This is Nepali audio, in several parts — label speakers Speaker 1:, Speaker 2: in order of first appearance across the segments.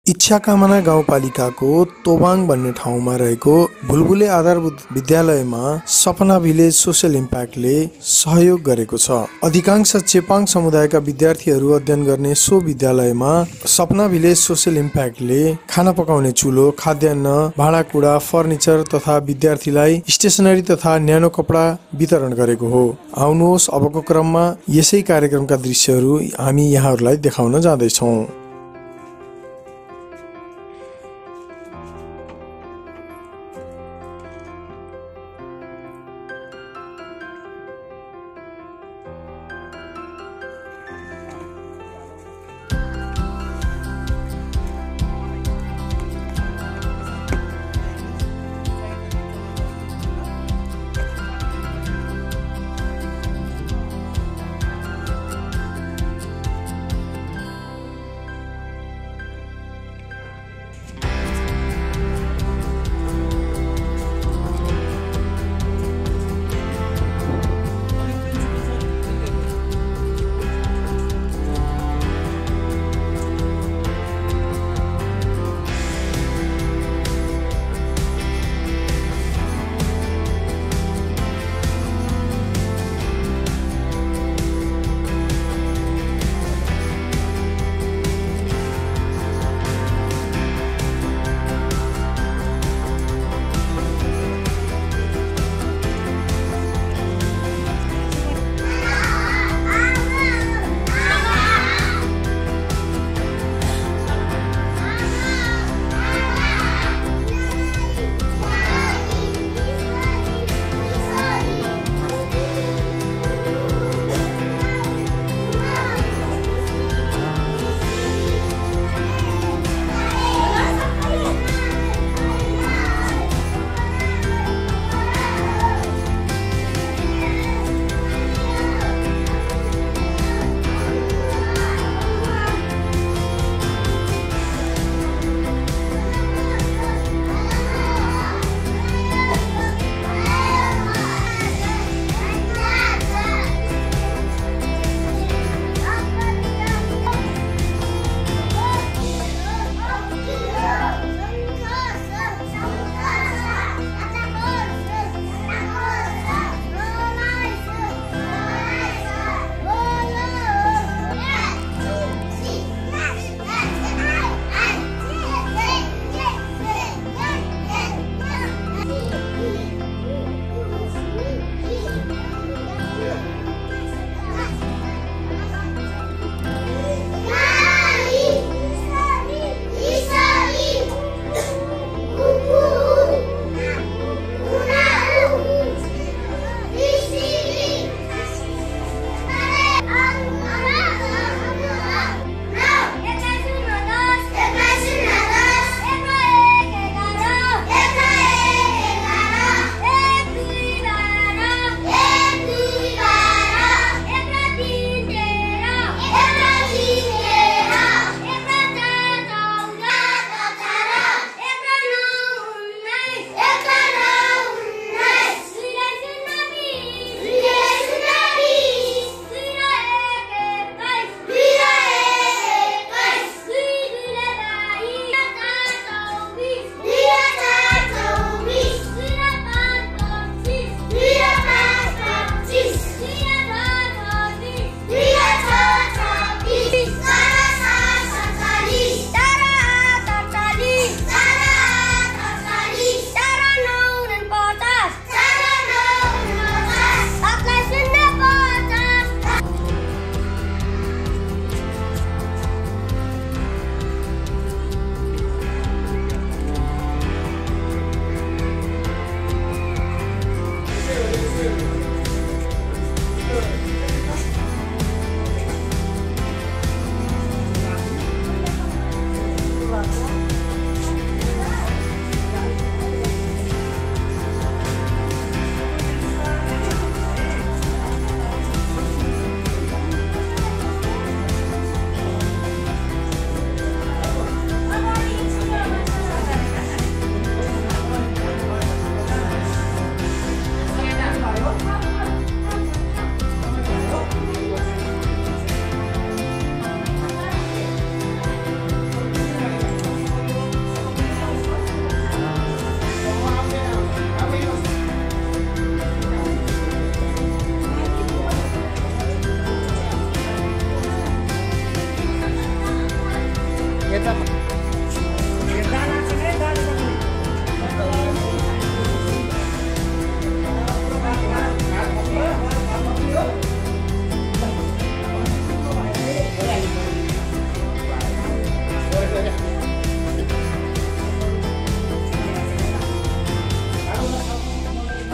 Speaker 1: इच्छाकामना गाउँपालिकाको तोबाङ भन्ने ठाउँमा रहेको भुलबुले आधारभूत विद्यालयमा सपना भिलेज सोशल इम्प्याक्टले सहयोग गरेको छ। अधिकांश चेपाङ समुदायका विद्यार्थीहरू अध्ययन गर्ने सो विद्यालयमा सपना भिलेज सोशल इम्प्याक्टले खाना पकाउने चुलो, खाद्यान्न, भाँडाकुँडा, फर्निचर तथा विद्यार्थीलाई स्टेसनरी तथा न्यानो कपडा वितरण गरेको हो। आउनुहोस् अबको क्रममा यसै कार्यक्रमका दृश्यहरू हामी यहाँहरूलाई देखाउन जाँदैछौँ।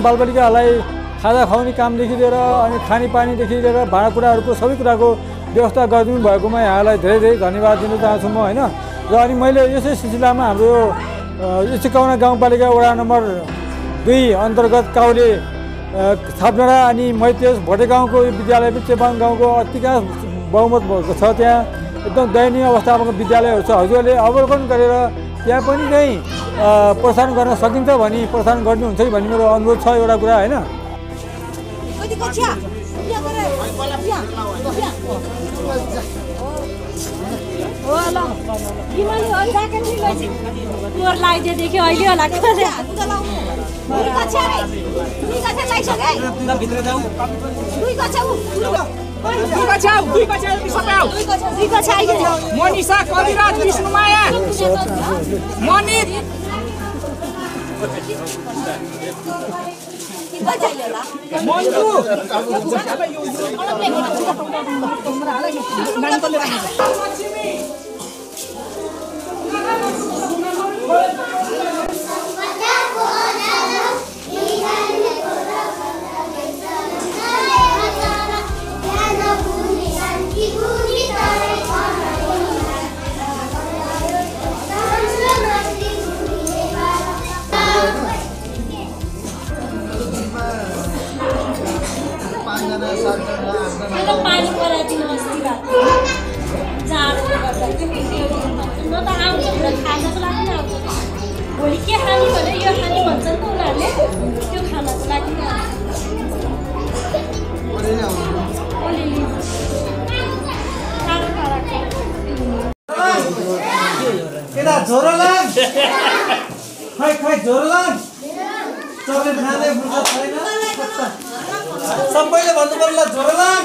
Speaker 2: बालबालिकाहरूलाई खाजा खुवाउने कामदेखि लिएर अनि खानेपानीदेखि लिएर भाँडाकुँडाहरूको सबै कुराको व्यवस्था गरिदिनु भएकोमा यहाँलाई धेरै धेरै धन्यवाद दिन चाहन्छु म होइन। र अनि मैले यसै सिलसिलामा हाम्रो यो चिकाउना गाउँपालिका वडा नम्बर 2 अन्तर्गत काउले छापडाँडा अनि मैतेज भोटे गाउँको विद्यालय पनि चेपाङ गाउँको अधिकांश बहुमत भएको छ। त्यहाँ एकदम दयनीय अवस्थामा विद्यालयहरू छ। हजुरहरूले अवलोकन गरेर त्यहाँ पनि चाहिँ प्रोत्साहन गर्न सकिन्छ भने प्रोत्साहन गर्नुहुन्छ कि भन्ने मेरो अनुरोध छ एउटा कुरा होइन।
Speaker 3: मनिषा कविराज विष्णुमाया मनित मन्जु
Speaker 4: पानी पराइदिनु जाडोले गर्दा न त आउँछ खानको लागि नै आउँछ। भोलि के खाने भने यो खाने भन्छ नि त उनीहरूले त्यो खानको लागि नै
Speaker 5: सबैले भन्नु पर्ला झोरलाङ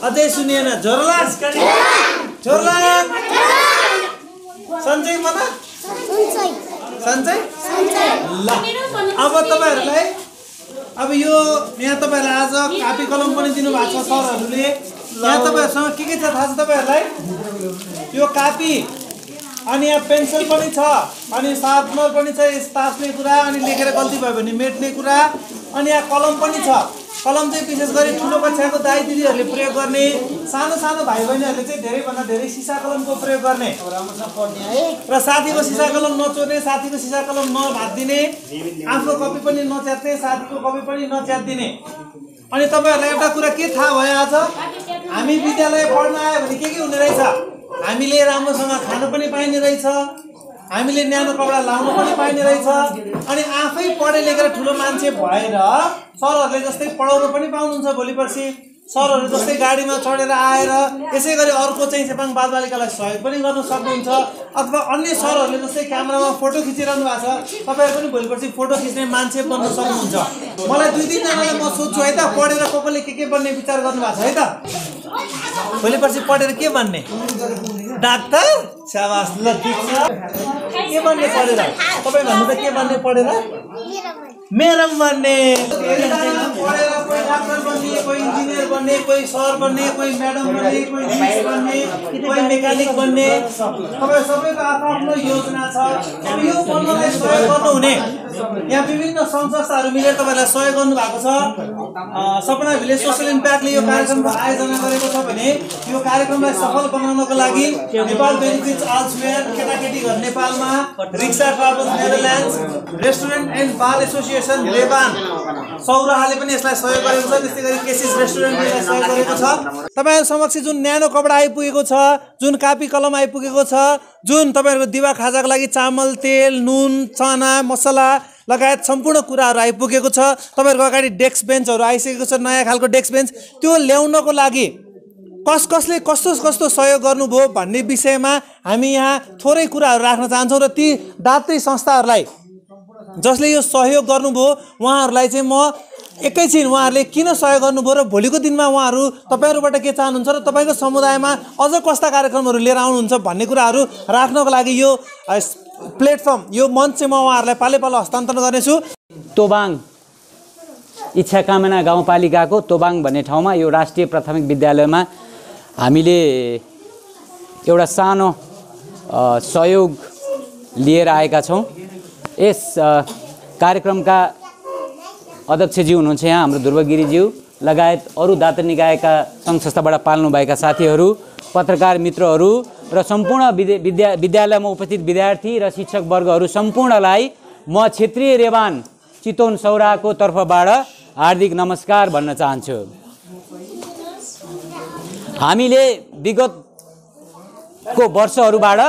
Speaker 5: अझै सुनिएन झोरलाङ झोरलाङ सन्चै पता सन्चै ल अब तपाईहरुलाई अब यो यहाँ तपाईहरुलाई आज कापी कलम पनि दिनु भएको छ सरहरुले। यहाँ तपाईहरुसँग के छ थाहा छ तपाईहरुलाई? यो कापी अनि यहाँ पेन्सिल पनि छ अनि सार्पनर पनि छ तास्ने कुरा अनि लेखेर गल्ती भयो भने मेट्ने कुरा अनि यहाँ कलम पनि छ। कलम चाहिँ विशेष गरी ठुलो कक्षाको दाइ दिदीहरूले प्रयोग गर्ने, सानो सानो भाइ बहिनीहरूले चाहिँ धेरैभन्दा धेरै सिसा कलमको प्रयोग गर्ने र साथीको सिसा कलम नचोर्ने, साथीको सिसा कलम नभात्दिने, आफ्नो कपी पनि नच्यात्ने, साथीको कपी पनि नच्यात्दिने। अनि तपाईहरुलाई एउटा कुरा के थाहा भयो आज? हामी विद्यालय पढ्न आयो भने के हुने रहेछ? हामीले राम्रोसँग खान पनि पाइने रहेछ, हामीले न्यानो कपडा लाउन पनि पाइने रहेछ अनि आफै पढे लेखेर ठुलो मान्छे भएर सरहरूले जस्तै पढाउन पनि पाउनुहुन्छ। भोलि पर्सि सरहरू जस्तै गाडीमा चढेर आएर यसै गरी अर्को चाहिँ चेपाङ बालबालिकालाई सहयोग पनि गर्न सक्नुहुन्छ अथवा अन्य सरहरूले जस्तै क्यामेरामा फोटो खिचिरहनु भएको छ, तपाईहरु पनि भोलि पर्सि फोटो खिच्ने मान्छे बन्न सक्नुहुन्छ। मलाई 2-3 जनालाई म सोध्छु है त, पढेर कसले के बन्ने विचार गर्नु भएको छ है त? भोलि पर्सि पढेर के बन्ने? डाक्टर? शाबास, ल ठीक छ। के बन्ने पढेर? तपाई भन्नु त के बन्ने पढेर? मेरम बन्ने। पढेर कोही डाक्टर बन्ने, कोही इन्जिनियर बन्ने, कोही सर बन्ने, कोही म्याडम बन्ने, कोही मिस बन्ने, कोही मेकानिक बन्ने। तपाई सबैको आफ्नो योजना छ। अब यो बन्नलाई सहयोग गर्नुहुने यहाँ विभिन्न सङ्घ संस्थाहरू मिलेर तपाईलाई सहयोग गर्नु भएको छ। सपना भिलेज सोशल इम्प्याक्टले यो कार्यक्रमको आयोजना गरेको छ भने यो कार्यक्रमलाई सफल बनाउनको लागि नेपाल बेनिफिट्स आल्सवेयर, केटाकेटी घर नेपालमा, rickshaw travels Netherlands, restaurant and bar association लेबान, सौराहाले पनि यसलाई सहयोग गरेको छ। त्यस्तै गरी केसिस रेस्टुरेन्टले यसलाई सहयोग गरेको छ। तपाईहरु समक्ष जुन न्यानो कपडा आइपुगेको छ, जुन कापी कलम आइपुगेको छ, जुन तपाईहरुको दिवा खाजाको लागि चामल, तेल, नुन, चना, मसला लगायत सम्पूर्ण कुराहरू आइपुगेको छ। तपाईहरुको अगाडि डेस्क बेन्चहरू आइसकेको छ, नयाँ खालको डेस्क बेन्च। त्यो ल्याउनको लागि कसले कस्तो सहयोग गर्नुभयो भन्ने विषयमा हामी यहाँ थोरै कुराहरू राख्न चाहन्छौँ र ती दातृ संस्थाहरूलाई जसले यो सहयोग गर्नुभयो उहाँहरूलाई चाहिँ म एकैछिन उहाँहरूले किन सहयोग गर्नुभयो र भोलिको दिनमा उहाँहरू तपाईँहरूबाट के चाहनुहुन्छ र तपाईँको समुदायमा अझ कस्ता कार्यक्रमहरू लिएर आउनुहुन्छ भन्ने कुराहरू राख्नको लागि यो प्लेटफर्म यो मञ्च चाहिँ म उहाँहरूलाई पालै पालो हस्तान्तरण गर्नेछु।
Speaker 6: तोबाङ इच्छाकामना गाउँपालिकाको तोबाङ भन्ने ठाउँमा यो राष्ट्रिय प्राथमिक विद्यालयमा हामीले एउटा सानो सहयोग लिएर आएका छौँ। यस कार्यक्रमका अध्यक्षज्यू हुनुहुन्छ यहाँ हाम्रो ध्रुवगिरीज्यू लगायत अरू दातृ निकायका सङ्घ संस्थाबाट पाल्नुभएका साथीहरू, पत्रकार मित्रहरू र सम्पूर्ण विद्यालयमा उपस्थित विद्यार्थी र शिक्षक वर्गहरू सम्पूर्णलाई म क्षेत्रीय रेबान चितवन सौराको तर्फबाट हार्दिक नमस्कार भन्न चाहन्छु। हामीले विगतको वर्षहरूबाट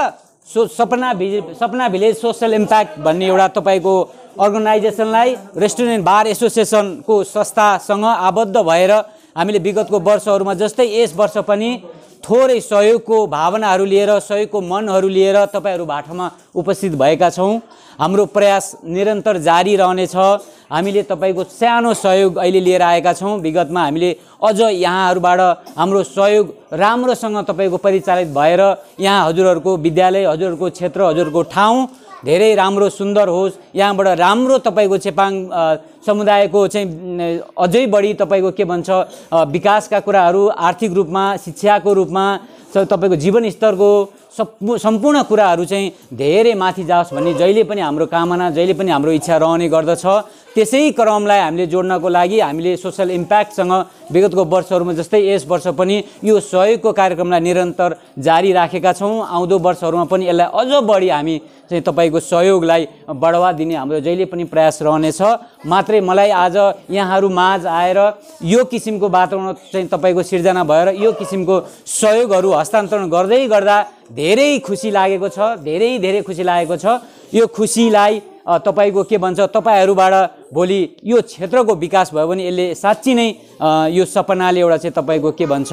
Speaker 6: सपना भिलेज सोसल इम्प्याक्ट भन्ने एउटा तपाईँको अर्गनाइजेसनलाई रेस्टुरेन्ट बार एसोसिएसनको संस्थासँग आबद्ध भएर हामीले विगतको वर्षहरूमा जस्तै यस वर्ष पनि थोरै सहयोगको भावनाहरू लिएर सहयोगको मनहरू लिएर तपाईँहरू बाटोमा उपस्थित भएका छौँ। हाम्रो प्रयास निरन्तर जारी रहनेछ। हामीले तपाईँको सानो सहयोग अहिले लिएर आएका छौँ। विगतमा हामीले अझ यहाँहरूबाट हाम्रो सहयोग राम्रोसँग तपाईँको परिचालित भएर यहाँ हजुरहरूको विद्यालय, हजुरहरूको क्षेत्र, हजुरहरूको ठाउँ धेरै राम्रो सुन्दर होस्। यहाँबाट राम्रो तपाईँको चेपाङ समुदायको चाहिँ अझै बढी तपाईँको के भन्छ विकासका कुराहरू आर्थिक रूपमा, शिक्षाको रूपमा, तपाईँको जीवनस्तरको सम्पूर्ण कुराहरू चाहिँ धेरै माथि जाओस् भन्ने जहिले पनि हाम्रो कामना, जहिले पनि हाम्रो इच्छा रहने गर्दछ। त्यसै क्रमलाई हामीले जोड्नको लागि हामीले सोसल इम्प्याक्टसँग विगतको वर्षहरूमा जस्तै यस वर्ष पनि यो सहयोगको कार्यक्रमलाई निरन्तर जारी राखेका छौँ। आउँदो वर्षहरूमा पनि यसलाई अझ बढी हामी चाहिँ तपाईँको सहयोगलाई बढावा दिने हाम्रो जहिले पनि प्रयास रहनेछ। मात्रै मलाई आज यहाँहरू माझ आएर यो किसिमको वातावरण चाहिँ तपाईँको सिर्जना भएर यो किसिमको सहयोगहरू हस्तान्तरण गर्दै गर्दा धेरै खुसी लागेको छ, धेरै खुसी लागेको छ। यो खुसीलाई तपाईँको के भन्छ तपाईँहरूबाट भोलि यो क्षेत्रको विकास भयो भने यसले साँच्ची नै यो सपनाले एउटा चाहिँ तपाईँको के भन्छ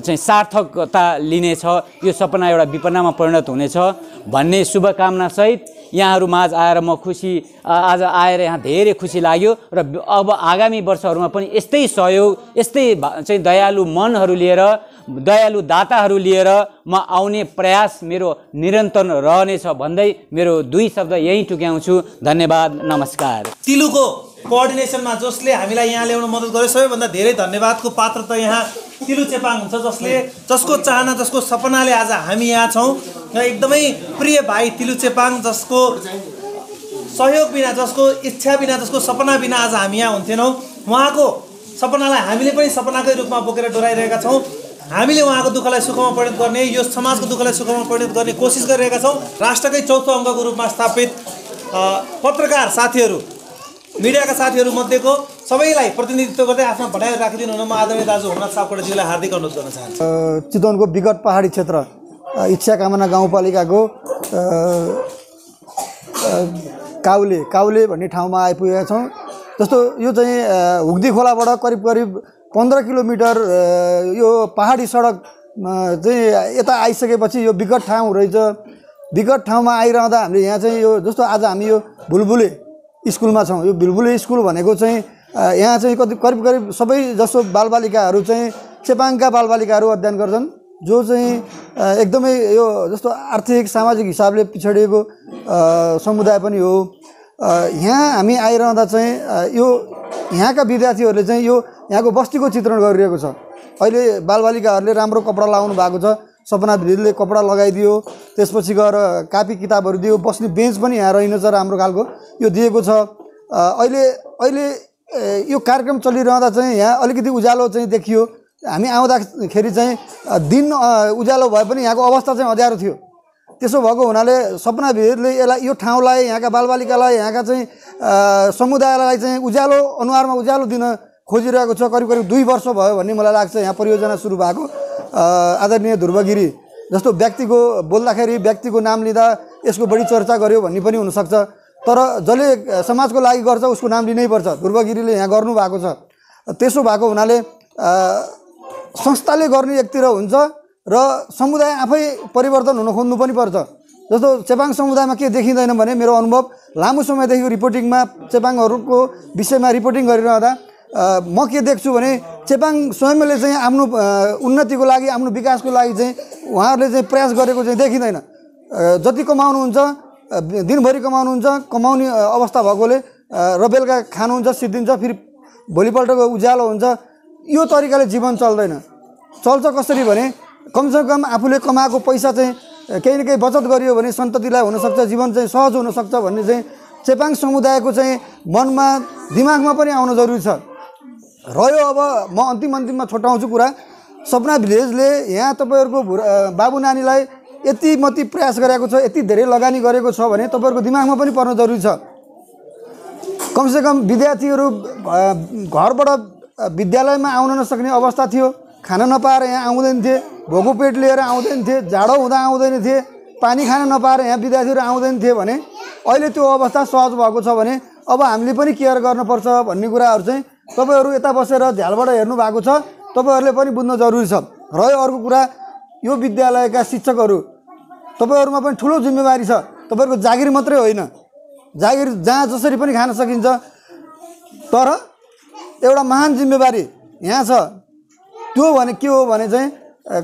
Speaker 6: चाहिँ सार्थकता लिनेछ, यो सपना एउटा विपन्नमा परिणत हुनेछ भन्ने शुभकामना सहित यहाँहरू माझ आएर म खुसी आज आएर यहाँ धेरै खुसी लाग्यो र अब आगामी वर्षहरूमा पनि यस्तै सहयोग, यस्तै चाहिँ दयालु मनहरू लिएर, दयालु दाताहरू लिएर म आउने प्रयास मेरो निरन्तर रहनेछ भन्दै मेरो दुई शब्द यहीँ टुक्याउँछु। धन्यवाद, नमस्कार।
Speaker 5: तिलुको कोअर्डिनेसनमा जसले हामीलाई यहाँ ल्याउन मद्दत गर्यो सबैभन्दा धेरै धन्यवादको पात्र त यहाँ तिलु चेपाङ हुन्छ, जसको चाहना, जसको सपनाले आज हामी यहाँ छौँ। र एकदमै प्रिय भाइ तिलु चेपाङ, जसको सहयोग बिना, जसको इच्छा बिना, जसको सपना बिना आज हामी यहाँ हुन्थेनौँ। उहाँको सपनालाई हामीले पनि सपनाकै रूपमा बोकेर डोराइरहेका छौँ। हामीले उहाँको दुःखलाई सुखमा परिणत गर्ने, यो समाजको दुःखलाई सुखमा परिणत गर्ने कोसिस गरिरहेका छौँ। राष्ट्रकै चौथो अङ्गको रूपमा स्थापित पत्रकार साथीहरू, मिडियाका साथीहरू मध्येको सबैलाई प्रतिनिधित्व गर्दै आफ्नो भनाइ राखिदिनु हुन म आदरणीय दाजु हुमनाथ सापकोटाज्यूलाई हार्दिक अनुरोध गर्न चाहन्छु।
Speaker 7: चितवनको विगत पहाडी क्षेत्र इच्छाकामना गाउँपालिकाको काउले भन्ने ठाउँमा आइपुगेका छौँ। जस्तो यो चाहिँ हुग्दी खोलाबाट करिब 15 किलोमिटर यो पहाडी सडक चाहिँ यता आइसकेपछि यो विकट ठाउँ रहेछ। विकट ठाउँमा आइरहँदा हामीले यहाँ चाहिँ यो जस्तो आज हामी यो बुलबुले स्कुलमा छौँ। यो बुलबुले स्कुल भनेको चाहिँ यहाँ चाहिँ करिब सबै जसो बालबालिकाहरू चाहिँ चेपाङका बालबालिकाहरू अध्ययन गर्छन्, जो चाहिँ एकदमै यो जस्तो आर्थिक सामाजिक हिसाबले पिछडिएको समुदाय पनि हो। यहाँ हामी आइरहँदा चाहिँ यो यहाँका विद्यार्थीहरूले चाहिँ यो यहाँको बस्तीको चित्रण गरिरहेको छ। अहिले बालबालिकाहरूले राम्रो कपडा लगाउनु भएको छ, सपना भिलेजले कपडा लगाइदियो, त्यसपछि गएर कापी किताबहरू दियो, बस्ने बेन्च पनि यहाँ रहेनछ राम्रो खालको यो दिएको छ। अहिले यो कार्यक्रम चलिरहँदा चाहिँ यहाँ अलिकति उज्यालो चाहिँ देखियो। हामी आउँदाखेरि चाहिँ दिन उज्यालो भए पनि यहाँको अवस्था चाहिँ अँध्यारो थियो। त्यसो भएको हुनाले सपना भिलेजले यसलाई, यो ठाउँलाई, यहाँका बालबालिकालाई, यहाँका चाहिँ समुदायलाई चाहिँ उज्यालो, अनुहारमा उज्यालो दिन खोजिरहेको छ। करिब 2 वर्ष भयो भन्ने मलाई लाग्छ यहाँ परियोजना सुरु भएको। आदरणीय ध्रुवगिरी जस्तो व्यक्तिको बोल्दाखेरि, व्यक्तिको नाम लिँदा यसको बढी चर्चा गर्यो भन्ने पनि हुनसक्छ, तर जसले समाजको लागि गर्छ उसको नाम लिनै पर्छ। ध्रुवगिरीले यहाँ गर्नुभएको छ। त्यसो भएको हुनाले संस्थाले गर्ने एकतिर हुन्छ र समुदाय आफै परिवर्तन हुन खोज्नु पनि पर्छ। जस्तो चेपाङ समुदायमा के देखिँदैन भने मेरो अनुभव लामो समयदेखिको रिपोर्टिङमा चेपाङहरूको विषयमा रिपोर्टिङ गरिरहँदा म के देख्छु भने चेपाङ स्वयंले चाहिँ आफ्नो उन्नतिको लागि आफ्नो विकासको लागि चाहिँ उहाँहरूले चाहिँ प्रयास गरेको चाहिँ देखिँदैन। जति कमाउनुहुन्छ दिनभरि कमाउनुहुन्छ, कमाउने अवस्था भएकोले र बेलुका खानुहुन्छ, सिद्धिन्छ, फेरि भोलिपल्टको उज्यालो हुन्छ। यो तरिकाले जीवन चल्दैन। चल्छ कसरी भने कमसेकम आफूले कमाएको पैसा चाहिँ केही न केही बचत गरियो भने सन्ततिलाई हुनसक्छ, जीवन चाहिँ सहज हुनसक्छ भन्ने चाहिँ चेपाङ समुदायको चाहिँ मनमा दिमागमा पनि आउन जरुरी छ। रह्यो अब म अन्तिममा छोटाउँछु कुरा, सपना भिलेजले यहाँ तपाईँहरूको बाबु नानीलाई यति मति प्रयास गरेको छ, यति धेरै लगानी गरेको छ भने तपाईँहरूको दिमागमा पनि पर्न जरुरी छ। कमसेकम विद्यार्थीहरू घरबाट विद्यालयमा आउन नसक्ने अवस्था थियो, खाना नपाएर यहाँ आउँदैन थिए, भोको पेट लिएर आउँदैन थिए, जाडो हुँदा आउँदैन थिए, पानी खान नपाएर यहाँ विद्यार्थीहरू आउँदैन थिए भने अहिले त्यो अवस्था सहज भएको छ भने अब हामीले पनि केयर गर्नुपर्छ भन्ने कुराहरू चाहिँ तपाईँहरू यता बसेर झ्यालबाट हेर्नु भएको छ, तपाईँहरूले पनि बुझ्न जरुरी छ। रह्यो अर्को कुरा, यो विद्यालयका शिक्षकहरू तपाईँहरूमा पनि ठुलो जिम्मेवारी छ। तपाईँहरूको जागिर मात्रै होइन, जागिर जहाँ जसरी पनि खान सकिन्छ, तर एउटा महान जिम्मेवारी यहाँ छ। त्यो भने के हो भने चाहिँ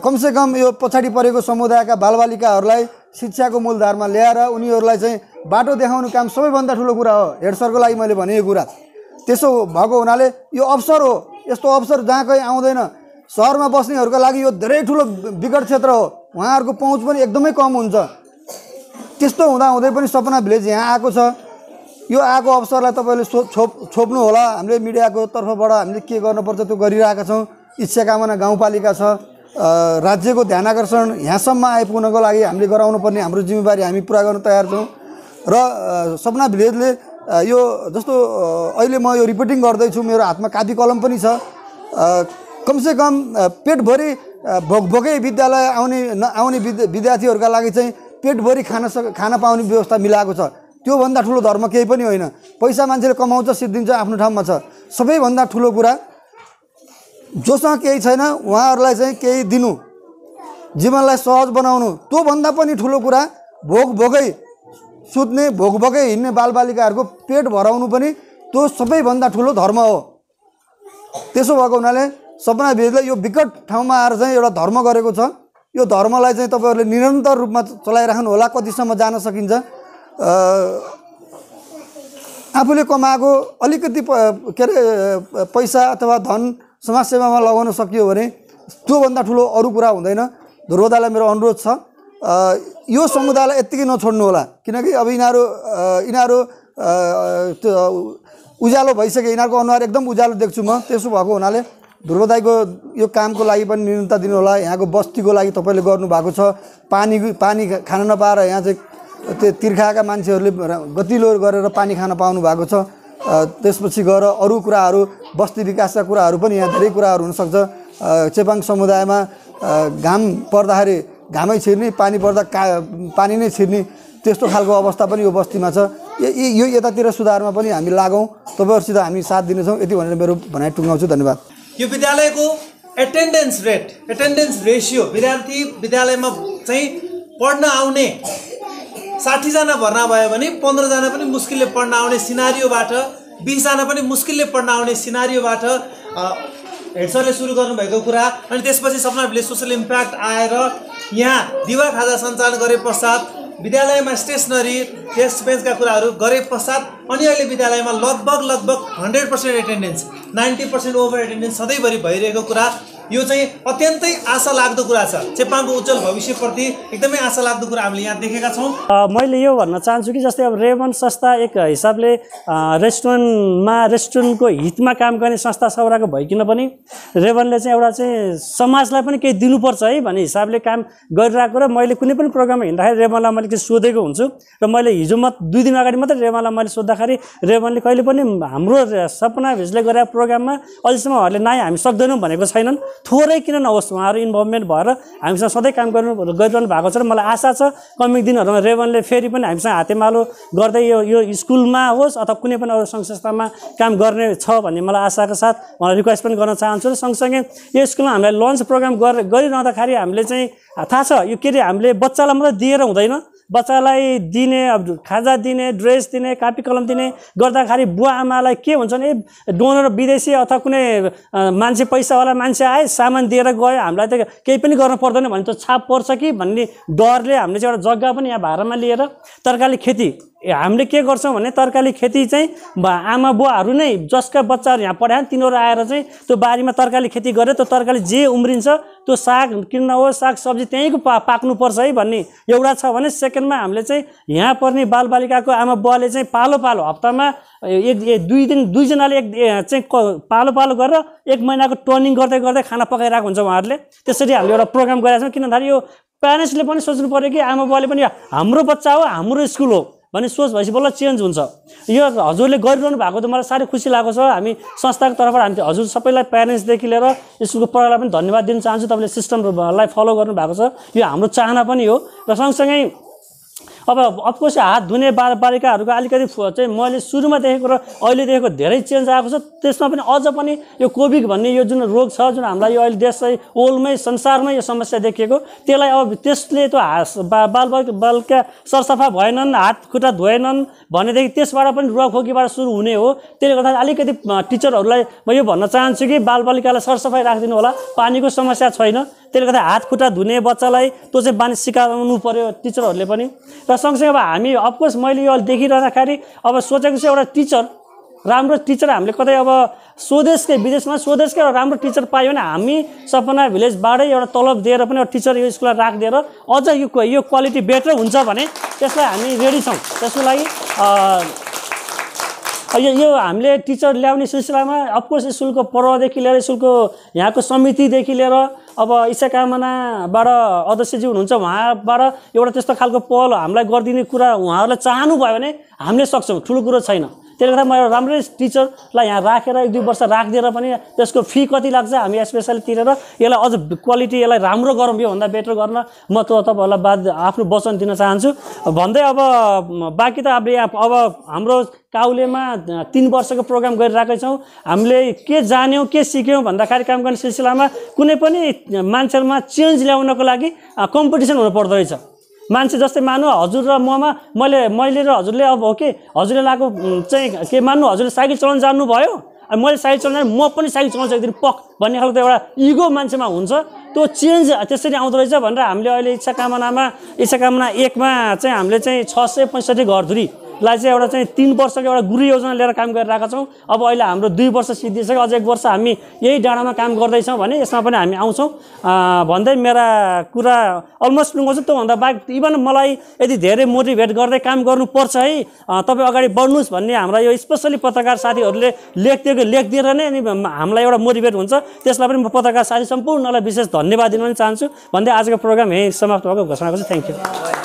Speaker 7: कमसेकम यो पछाडि परेको समुदायका बालबालिकाहरूलाई शिक्षाको मूलधारमा ल्याएर उनीहरूलाई चाहिँ बाटो देखाउने काम सबैभन्दा ठुलो कुरा हो। हेड सरको लागि मैले भनेको कुरा त्यसो भएको हुनाले यो अवसर हो। यस्तो अवसर जहाँ कहीँ आउँदैन। सहरमा बस्नेहरूका लागि यो धेरै ठुलो विकट क्षेत्र हो, उहाँहरूको पहुँच पनि एकदमै कम हुन्छ। त्यस्तो हुँदाहुँदै पनि सपना भिलेज यहाँ आएको छ। यो आएको अवसरलाई तपाईँले छोप्नु होला। हामीले मिडियाको तर्फबाट हामीले के गर्नुपर्छ त्यो गरिरहेका छौँ। इच्छा कामना गाउँपालिका छ, राज्यको ध्यान आकर्षण यहाँसम्म आइपुग्नको लागि हामीले गराउनुपर्ने हाम्रो जिम्मेवारी हामी पुरा गर्न तयार छौँ। र सपना भिलेजले यो जस्तो अहिले म यो रिपोर्टिङ गर्दैछु, मेरो हातमा कापी कलम पनि छ। कमसेकम पेटभरि भोकै विद्यालय आउने विद्यार्थीहरूका लागि चाहिँ पेटभरि खाना पाउने व्यवस्था मिलाएको छ। त्योभन्दा ठुलो धर्म केही पनि होइन। पैसा मान्छेले कमाउँछ, सिद्धिन्छ, आफ्नो ठाउँमा छ। सबैभन्दा ठुलो कुरा जोसँग केही छैन उहाँहरूलाई चाहिँ केही दिनु, जीवनलाई सहज बनाउनु, त्योभन्दा पनि ठुलो कुरा भोकै सुत्ने, भोकै हिँड्ने बालबालिकाहरूको पेट भराउनु पनि त्यो सबैभन्दा ठुलो धर्म हो। त्यसो भएको हुनाले सपना भिलेजले यो विकट ठाउँमा आएर चाहिँ एउटा धर्म गरेको छ। यो धर्मलाई चाहिँ तपाईँहरूले निरन्तर रूपमा चलाइराख्नु होला। कतिसम्म जान सकिन्छ, आफूले कमाएको अलिकति के अरे पैसा अथवा धन समाजसेवामा लगाउन सकियो भने त्योभन्दा ठुलो अरू कुरा हुँदैन। ध्रुवदालाई मेरो अनुरोध छ, यो समुदायलाई यत्तिकै नछोड्नु होला। किनकि अब यिनीहरू त्यो उज्यालो भइसक्यो, यिनीहरूको अनुहार एकदम उज्यालो देख्छु म। त्यसो भएको हुनाले ध्रुवदाईको यो कामको लागि पनि निरन्तरता दिनु होला। यहाँको बस्तीको लागि तपाईँले गर्नुभएको छ। पानी खान नपाएर यहाँ चाहिँ त्यो तिर्खाका मान्छेहरूले गतिलो गरेर पानी खान पाउनु भएको छ। त्यसपछि गएर अरू कुराहरू, बस्ती विकासका कुराहरू पनि यहाँ धेरै कुराहरू हुनसक्छ। चेपाङ समुदायमा घाम पर्दाखेरि घामै छिर्ने, पानी पर्दा पानी नै छिर्ने, त्यस्तो खालको अवस्था पनि यो बस्तीमा छ। यो यतातिर सुधारमा पनि हामी लागौँ। तपाईँहरूसित हामी साथ दिनेछौँ। यति भनेर मेरो भनाइ टुङ्गाउँछु। धन्यवाद।
Speaker 5: यो विद्यालयको एटेन्डेन्स रेसियो, विद्यार्थी विद्यालयमा चाहिँ पढ्न आउने 60 जना भर्ना भयो भने 15 जना पनि मुस्किलले पढ्न आउने सिनारियोबाट, 20 जना पनि मुस्किलले पढ्न आउने सिनारियोबाट हेड सरले सुरु गर्नुभएको कुरा। अनि त्यसपछि सपना भिलेज सोसल इम्प्याक्ट आएर यहाँ दिवा खाजा सञ्चालन गरे पश्चात विद्यालयमा स्टेसनरी, डेस्क बेन्चका कुराहरू गरे पश्चात अनि अहिले विद्यालयमा लगभग 100% एटेन्डेन्स, 90% ओभर एटेन्डेन्स सधैँभरि भइरहेको कुरा। यो चाहिँ अत्यन्तै आशा लाग्दो कुरा छ। चेपाङको उज्जवल भविष्यप्रति एकदमै आशा लाग्दो कुरा हामीले यहाँ देखेका छौँ।
Speaker 8: मैले यो भन्न चाहन्छु कि जस्तै अब रेमन संस्था एक हिसाबले रेस्टुरेन्टको हितमा काम गर्ने संस्था सौराको भइकन पनि रेमनले चाहिँ एउटा चाहिँ समाजलाई पनि केही दिनुपर्छ है भन्ने हिसाबले काम गरिरहेको। र मैले कुनै पनि प्रोग्राममा हिँड्दाखेरि रेमनलाई मैले सोधेको हुन्छु। र मैले हिजो 2 दिन अगाडि मात्रै रेमनलाई मैले सोद्धाखेरि रेमनले कहिले पनि हाम्रो सपना भिलेजले गरेको प्रोग्राममा अहिलेसम्म उहाँहरूले नाइ हामी सक्दैनौँ भनेको छैनन्। थोरै किन नहोस् उहाँहरू इन्भल्भमेन्ट भएर हामीसँग सधैँ काम गरिरहनु भएको छ। र मलाई आशा छ कमिङ दिनहरूमा रेवनले फेरि पनि हामीसँग हातेमालो गर्दै यो स्कुलमा होस् अथवा कुनै पनि अरू सङ्घ संस्थामा काम गर्ने छ भन्ने मलाई आशाका साथ मलाई रिक्वेस्ट पनि गर्न चाहन्छु। र सँगसँगै यो स्कुलमा हामीलाई लन्च प्रोग्राम गरिरहँदाखेरि हामीले चाहिँ थाहा छ यो के अरे हामीले बच्चालाई मात्रै दिएर हुँदैन, बच्चालाई दिने खाजा दिने ड्रेस दिने कापी कलम दिने गर्दाखेरि बुवा आमालाई के हुन्छ भने डोनर विदेशी अथवा कुनै मान्छे पैसावाला मान्छे आए सामान दिएर गयो हामीलाई त केही पनि गर्न पर्दैन भने त छाप पर्छ कि भन्ने डरले हामीले चाहिँ एउटा जग्गा पनि यहाँ भाडामा लिएर तरकारी खेती हामीले के गर्छौँ भने तरकारी खेती चाहिँ आमा बुवाहरू नै जसका बच्चाहरू यहाँ पढाए तिनीहरू आएर चाहिँ त्यो बारीमा तरकारी खेती गरे त्यो तरकारी जे उम्रिन्छ त्यो साग किन्न हो साग सब्जी त्यहीँको पाक्नुपर्छ है भन्ने एउटा छ भने सेकेन्डमा हामीले चाहिँ यहाँ पर्ने बालबालिकाको आमा बुवाले चाहिँ पालो पालो हप्तामा दुईजनाले चाहिँ पालो पालो गरेर 1 महिनाको टर्निङ गर्दै गर्दै खाना पकाइरहेको हुन्छ उहाँहरूले। त्यसरी हामीले एउटा प्रोग्राम गरेका छौँ किनभने यो प्यारेन्ट्सले पनि सोच्नु पऱ्यो कि आमा बुवाले पनि हाम्रो बच्चा हो हाम्रो स्कुल हो भन्ने सोच भएपछि बल्ल चेन्ज हुन्छ। यो हजुरले गरिरहनु भएको त मलाई साह्रै खुसी लागेको छ। हामी संस्थाको तर्फबाट हामी हजुर सबैलाई प्यारेन्ट्सदेखि लिएर स्कुलको प्रहरीलाई पनि धन्यवाद दिन चाहन्छु। तपाईँले सिस्टमलाई फलो गर्नु भएको छ, यो हाम्रो चाहना पनि हो। र सँगसँगै अब अफकोर्स हात धुने बालबालिकाहरूको अलिकति चाहिँ मैले सुरुमा देखेको र अहिले देखेको धेरै चेन्ज आएको छ। त्यसमा पनि अझ पनि यो कोभिड भन्ने यो जुन रोग छ जुन हामीलाई यो अहिले देशै वर्ल्डमै संसारमै यो समस्या देखिएको त्यसलाई अब त्यसले त बालबालिका सरसफा भएनन् हात खुट्टा धोएनन् भनेदेखि त्यसबाट पनि रुवाखोकीबाट सुरु हुने हो। त्यसले गर्दा अलिकति टिचरहरूलाई म यो भन्न चाहन्छु कि बालबालिकालाई सरसफाइ राखिदिनु होला, पानीको समस्या छैन। त्यसले गर्दा हात खुट्टा धुने बच्चालाई त्यो चाहिँ बानी सिकाउनु पर्यो टिचरहरूले पनि। र सँगसँगै अब हामी अफकोर्स मैले यो देखिरहँदाखेरि अब सोचेको छु एउटा टिचर राम्रो टिचर हामीले कतै अब स्वदेशकै विदेशमा स्वदेशकै एउटा राम्रो टिचर पायो भने हामी सपना भिलेजबाटै एउटा तलब दिएर पनि एउटा टिचर यो स्कुललाई राखिदिएर अझ यो क्वालिटी बेटर हुन्छ भने त्यसलाई हामी रेडी छौँ। त्यसको लागि यो हामीले टिचर ल्याउने सिलसिलामा अफकोर्स स्कुलको पर्वदेखि लिएर स्कुलको यहाँको समितिदेखि लिएर अब इच्छा कामनाबाट अध्यक्षजी हुनुहुन्छ उहाँबाट एउटा त्यस्तो खालको पहल हामीलाई गरिदिने कुरा उहाँहरूलाई चाहनु भयो भने हामीले सक्छौँ, ठुलो कुरो छैन। त्यसले गर्दा म एउटा राम्रै टिचरलाई यहाँ राखेर 1-2 वर्ष राखिदिएर पनि त्यसको फी कति लाग्छ हामी स्पेसली तिरेर यसलाई अझ क्वालिटी यसलाई राम्रो गरौँ, योभन्दा बेटर गर्न म तपाईँहरूलाई बाद आफ्नो वचन दिन चाहन्छु। भन्दै अब बाँकी त अब यहाँ अब हाम्रो काउलेमा 3 वर्षको प्रोग्राम गरिरहेकै छौँ। हामीले के जान्यौँ के सिक्यौँ भन्दाखेरि काम गर्ने सिलसिलामा कुनै पनि मान्छेहरूमा चेन्ज ल्याउनको लागि कम्पिटिसन हुनु पर्दो रहेछ। मान्छे जस्तै मान्नु हजुर र मैले र हजुरले अब हो कि हजुरले लगाएको चाहिँ के मान्नु हजुरले साइकल चलाउन जान्नुभयो मैले साइकल चलाउन म पनि साइकल चलाउँछु एकदिन पक भन्ने खालको एउटा इगो मान्छेमा हुन्छ। त्यो चेन्ज त्यसरी आउँदो रहेछ भनेर हामीले अहिले इच्छा कामना 1मा चाहिँ हामीले चाहिँ 665 घरधुरीलाई चाहिँ एउटा चाहिँ 3 वर्षको एउटा गुरु योजना लिएर काम गरिरहेका छौँ। अब अहिले हाम्रो 2 वर्ष सिद्धिसक्यो, अझ 1 वर्ष हामी यही डाँडामा काम गर्दैछौँ भने यसमा पनि हामी आउँछौँ भन्दै मेरा कुरा अलमोस्ट लुङ्गाउँछु। त्योभन्दा बाहेक इभन मलाई यदि धेरै मोटिभेट गर्दै काम गर्नुपर्छ है तपाईँ अगाडि बढ्नुहोस् भन्ने हाम्रा यो स्पेसली पत्रकार साथीहरूले लेखिदिएर नै अनि हामीलाई एउटा मोटिभेट हुन्छ। त्यसलाई पनि म पत्रकार साथी सम्पूर्णलाई विशेष धन्यवाद दिन पनि चाहन्छु भन्दै आजको प्रोग्राम यही समाप्त भएको घोषणा गर्छु। Thank you.